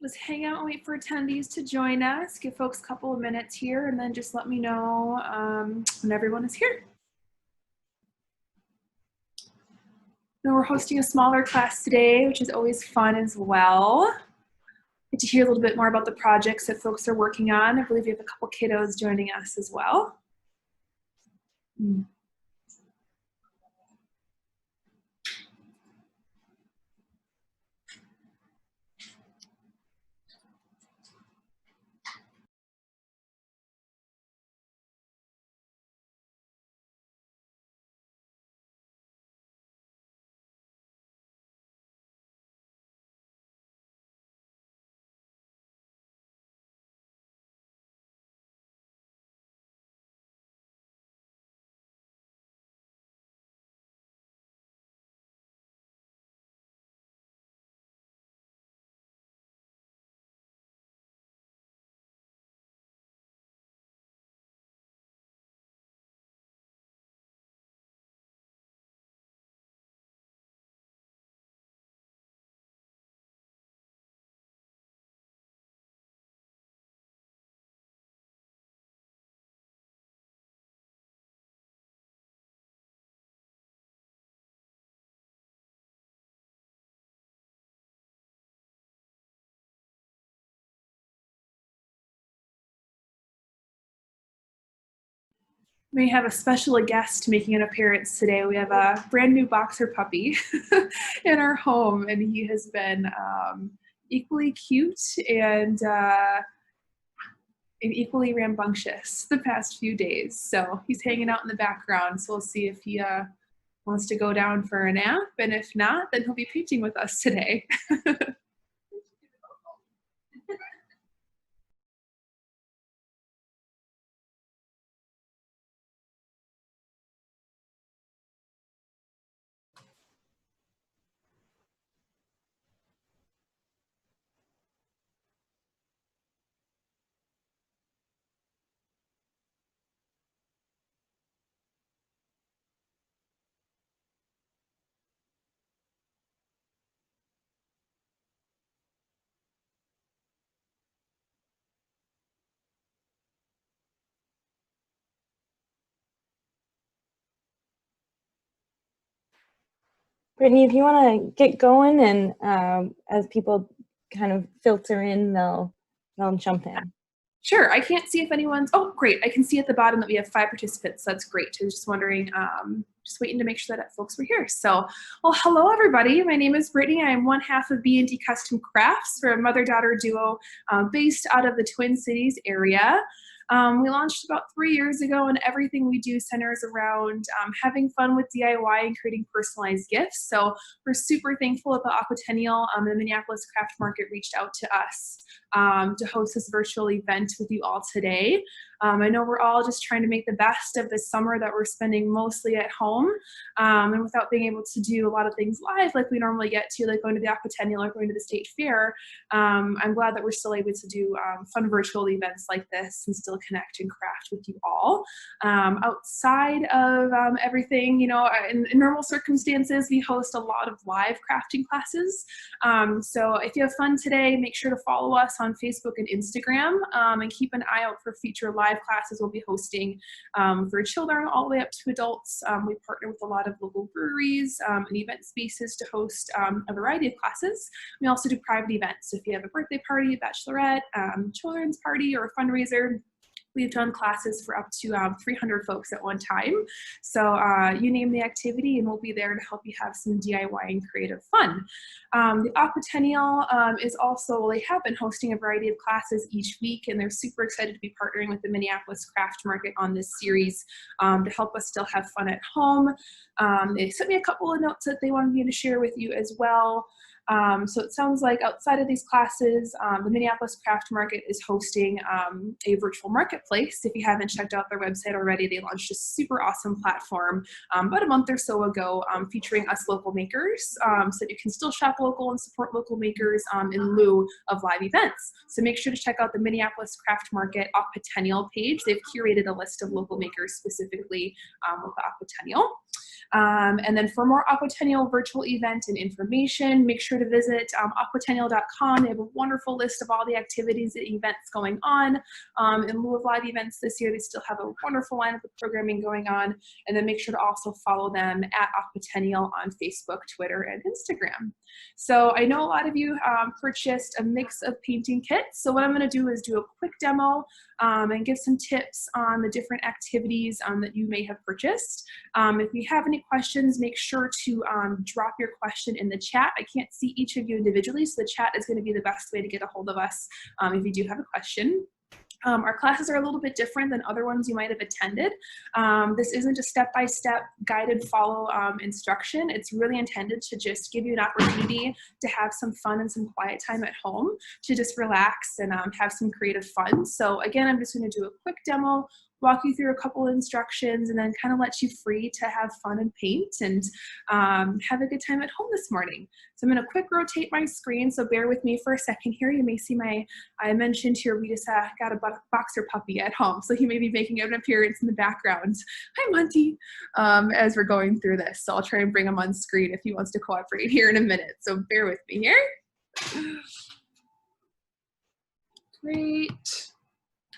Let's hang out and wait for attendees to join us. Give folks a couple of minutes here and then just let me know when everyone is here. Now we're hosting a smaller class today, which is always fun as well. Get to hear a little bit more about the projects that folks are working on. I believe we have a couple kiddos joining us as well. We have a special guest making an appearance today. We have a brand new boxer puppy in our home, and he has been equally cute and equally rambunctious the past few days. So he's hanging out in the background. So we'll see if he wants to go down for a nap. And if not, then he'll be painting with us today. Brittany, if you want to get going, and as people kind of filter in, they'll jump in. Sure. I can't see if anyone's, oh, great. I can see at the bottom that we have 5 participants. So that's great. I was just wondering, just waiting to make sure that folks were here. So, well, hello, everybody. My name is Brittany. I am one half of B&D Custom Crafts. We're a mother-daughter duo based out of the Twin Cities area. We launched about 3 years ago, and everything we do centers around having fun with DIY and creating personalized gifts. So we're super thankful that the Aquatennial, the Minneapolis Craft Market, reached out to us to host this virtual event with you all today. I know we're all just trying to make the best of this summer that we're spending mostly at home, and without being able to do a lot of things live like we normally get to, like going to the Aquatennial or going to the state fair. I'm glad that we're still able to do fun virtual events like this and still connect and craft with you all. Outside of everything, you know, in normal circumstances, we host a lot of live crafting classes. So if you have fun today, make sure to follow us on Facebook and Instagram, and keep an eye out for future live classes we'll be hosting for children all the way up to adults. We partner with a lot of local breweries and event spaces to host a variety of classes. We also do private events. So if you have a birthday party, a bachelorette, children's party, or a fundraiser, we've done classes for up to 300 folks at one time. So you name the activity and we'll be there to help you have some DIY and creative fun. The Aquatennial is also, well, they have been hosting a variety of classes each week, and they're super excited to be partnering with the Minneapolis Craft Market on this series to help us still have fun at home. They sent me a couple of notes that they wanted me to share with you as well. So it sounds like outside of these classes, the Minneapolis Craft Market is hosting a virtual marketplace. If you haven't checked out their website already, they launched a super awesome platform about a month or so ago featuring us local makers, so that you can still shop local and support local makers in lieu of live events. So make sure to check out the Minneapolis Craft Market Aquatennial page. They've curated a list of local makers specifically with the Aquatennial. And then for more Aquatennial virtual event and information, make sure to visit aquatennial.com. They have a wonderful list of all the activities and events going on. In lieu of live events this year, they still have a wonderful lineup of programming going on. And then make sure to also follow them at Aquatennial on Facebook, Twitter, and Instagram. So I know a lot of you purchased a mix of painting kits. So what I'm going to do is do a quick demo and give some tips on the different activities that you may have purchased. If you have any questions, make sure to drop your question in the chat. I can't see each of you individually, so the chat is going to be the best way to get a hold of us if you do have a question. Our classes are a little bit different than other ones you might have attended. This isn't a step-by-step guided follow instruction. It's really intended to just give you an opportunity to have some fun and some quiet time at home, to just relax and have some creative fun. So again, I'm just going to do a quick demo, walk you through a couple of instructions, and then kind of let you free to have fun and paint and have a good time at home this morning. So I'm going to quick rotate my screen, so bear with me for a second here. You may see I mentioned here we just got a boxer puppy at home, so he may be making an appearance in the background. Hi, Monty, as we're going through this. So I'll try and bring him on screen if he wants to cooperate here in a minute. So bear with me here. Great.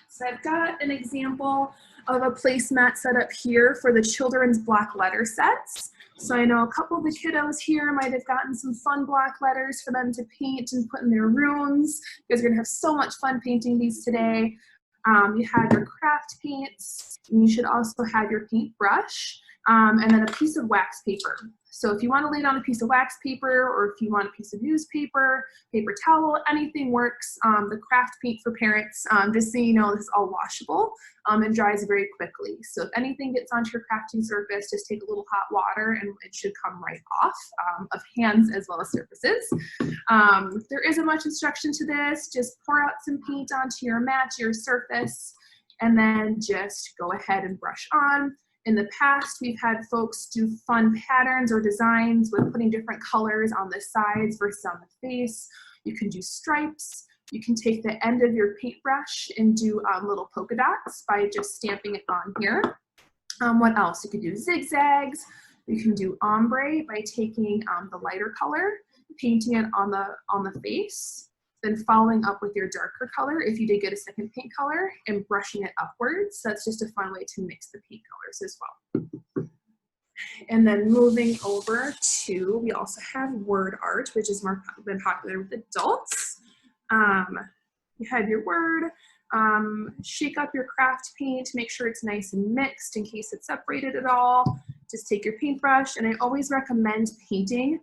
So I've got an example of a placemat set up here for the children's block letter sets. So I know a couple of the kiddos here might have gotten some fun block letters for them to paint and put in their rooms. You guys are gonna have so much fun painting these today. You have your craft paints, and you should also have your paint brush, and then a piece of wax paper. So if you want to lay down a piece of wax paper, or if you want a piece of newspaper, paper towel, anything works. The craft paint for parents, just so you know, this is all washable and dries very quickly. So if anything gets onto your crafting surface, just take a little hot water and it should come right off of hands as well as surfaces. There isn't much instruction to this. Just pour out some paint onto your mat, your surface, and then just go ahead and brush on. In the past, we've had folks do fun patterns or designs with putting different colors on the sides versus on the face. You can do stripes. You can take the end of your paintbrush and do little polka dots by just stamping it on here. What else? You could do zigzags. You can do ombre by taking the lighter color, painting it on the face, then following up with your darker color if you did get a second paint color, and brushing it upwards. That's just a fun way to mix the paint colors as well. And then moving over to, we also have word art, which has been popular with adults. You have your word, shake up your craft paint, make sure it's nice and mixed in case it's separated at all. Just take your paintbrush, and I always recommend painting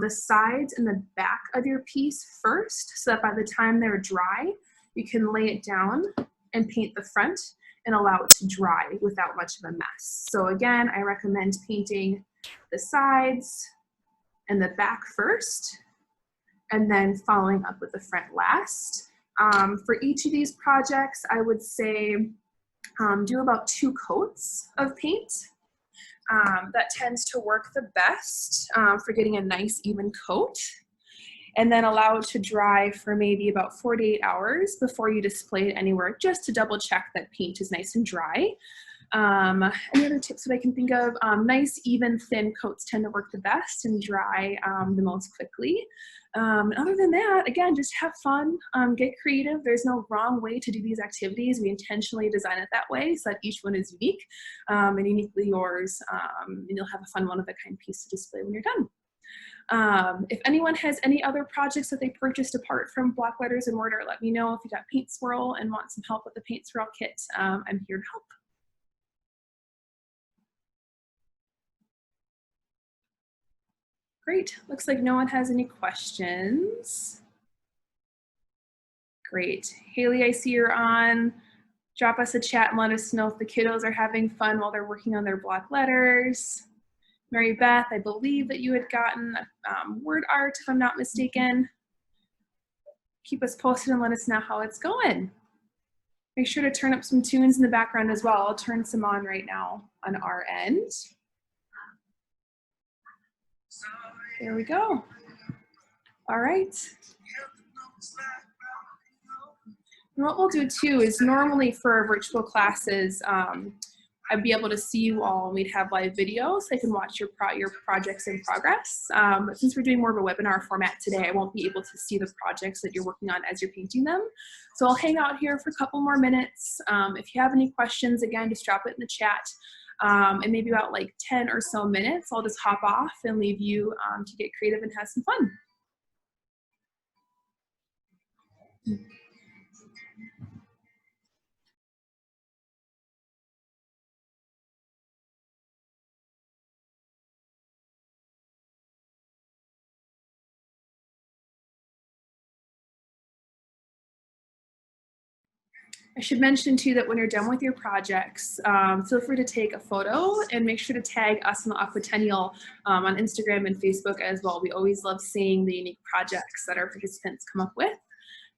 the sides and the back of your piece first, so that by the time they're dry, you can lay it down and paint the front and allow it to dry without much of a mess. So again, I recommend painting the sides and the back first, and then following up with the front last. For each of these projects, I would say do about 2 coats of paint. That tends to work the best for getting a nice even coat, and then allow it to dry for maybe about 48 hours before you display it anywhere, just to double check that paint is nice and dry. Any other tips that I can think of? Nice even thin coats tend to work the best and dry the most quickly. Other than that, again, just have fun, get creative. There's no wrong way to do these activities. We intentionally design it that way so that each one is unique and uniquely yours, and you'll have a fun one-of-a-kind piece to display when you're done. If anyone has any other projects that they purchased apart from block letters and word art, let me know. If you got paint swirl and want some help with the paint swirl kit, I'm here to help. Great, looks like no one has any questions. Great, Haley, I see you're on. Drop us a chat and let us know if the kiddos are having fun while they're working on their block letters. Mary Beth, I believe that you had gotten word art, if I'm not mistaken. Keep us posted and let us know how it's going. Make sure to turn up some tunes in the background as well. I'll turn some on right now on our end. There we go. All right. And what we'll do too is normally for our virtual classes, I'd be able to see you all and we'd have live video so I can watch your projects in progress. But since we're doing more of a webinar format today, I won't be able to see the projects that you're working on as you're painting them. So I'll hang out here for a couple more minutes. If you have any questions, again, just drop it in the chat. And maybe about like 10 or so minutes, I'll just hop off and leave you to get creative and have some fun. I should mention too that when you're done with your projects, feel free to take a photo and make sure to tag us in the Aquatennial on Instagram and Facebook as well. We always love seeing the unique projects that our participants come up with.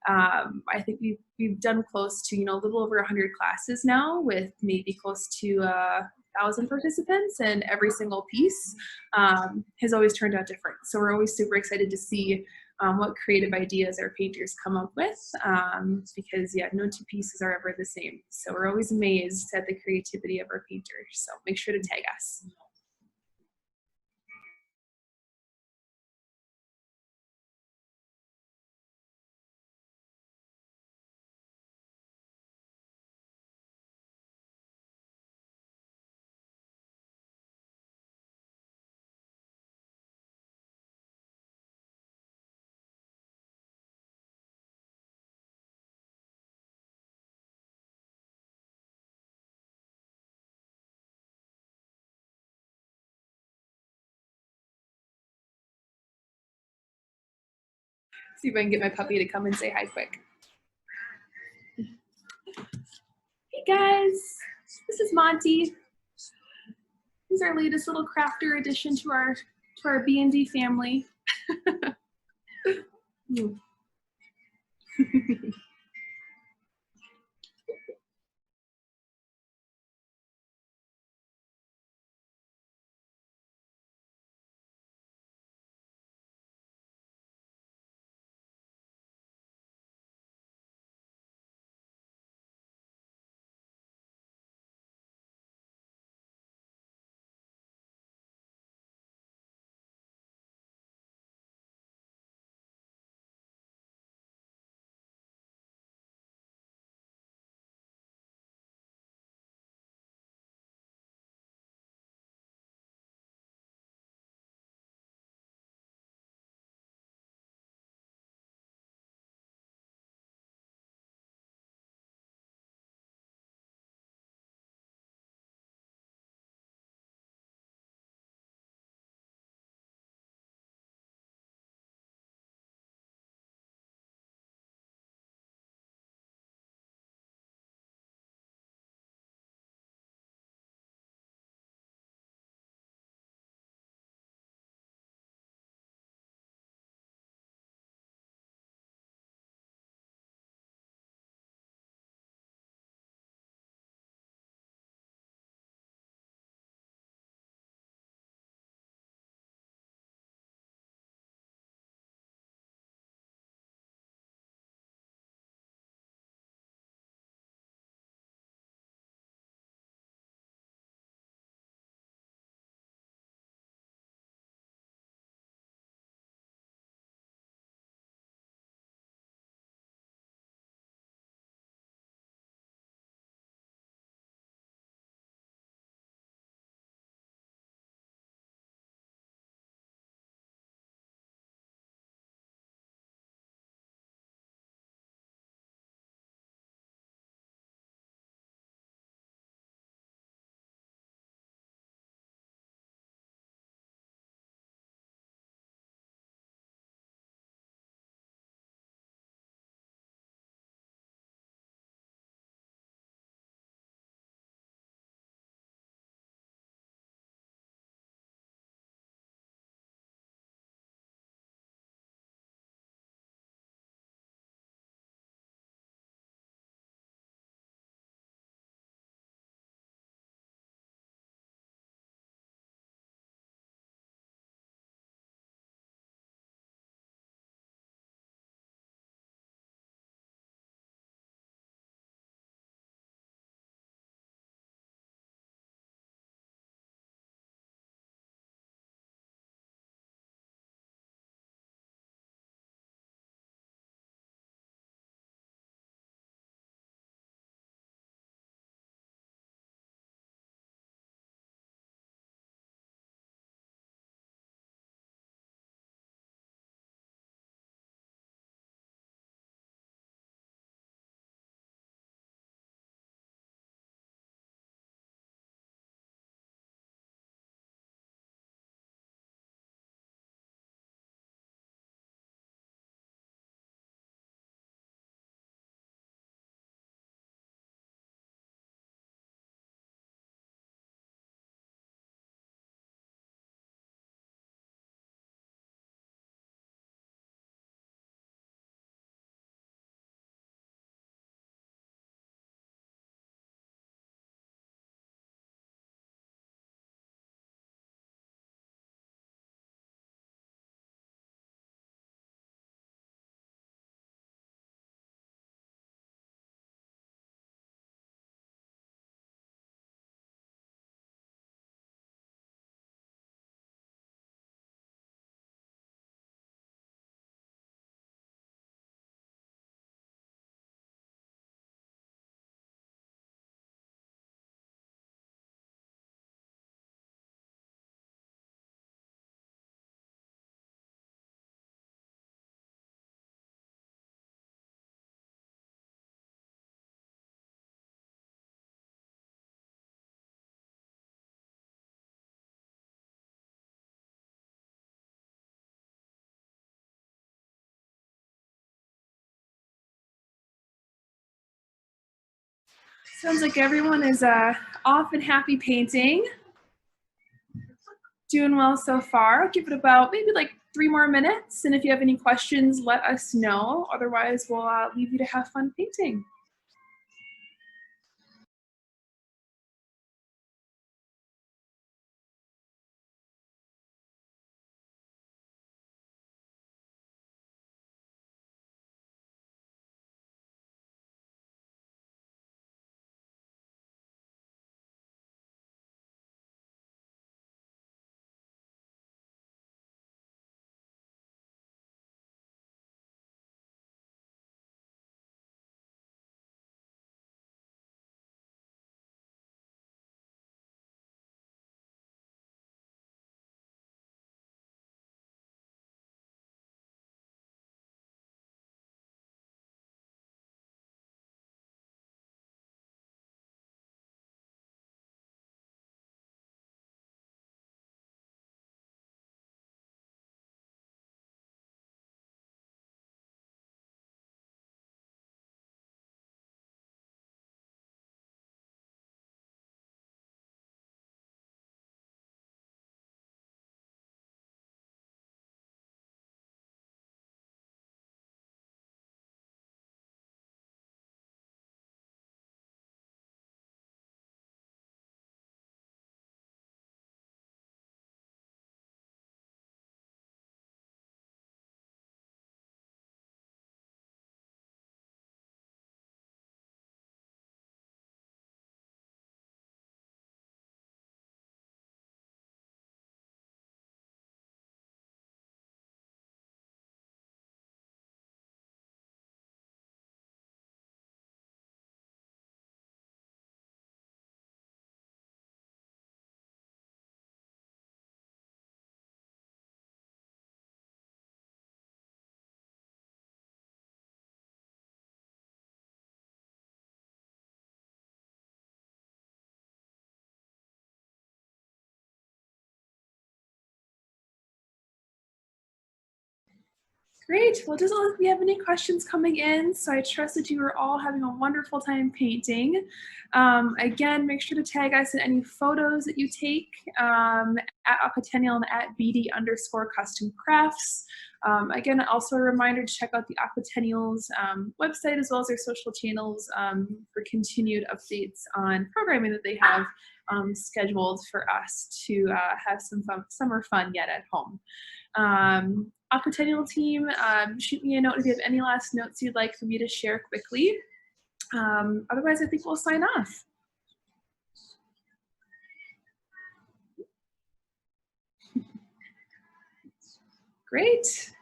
I think we've done close to, a little over 100 classes now with maybe close to 1,000 participants, and every single piece has always turned out different. So we're always super excited to see what creative ideas our painters come up with, because no two pieces are ever the same. So we're always amazed at the creativity of our painters. So make sure to tag us. See if I can get my puppy to come and say hi quick. Hey guys, this is Monty. He's our latest little crafter addition to our B&D family. Sounds like everyone is off and happy painting. Doing well so far. I'll give it about maybe like 3 more minutes. And if you have any questions, let us know. Otherwise, we'll leave you to have fun painting. Great. Well, it doesn't look like we have any questions coming in, so I trust that you are all having a wonderful time painting. Again, make sure to tag us in any photos that you take at Aquatennial and at BD_custom crafts. Again, also a reminder to check out the Aquatennial's website as well as their social channels for continued updates on programming that they have scheduled for us to have some summer fun yet at home. Aquatennial team, shoot me a note if you have any last notes you'd like for me to share quickly. Otherwise, I think we'll sign off. Great.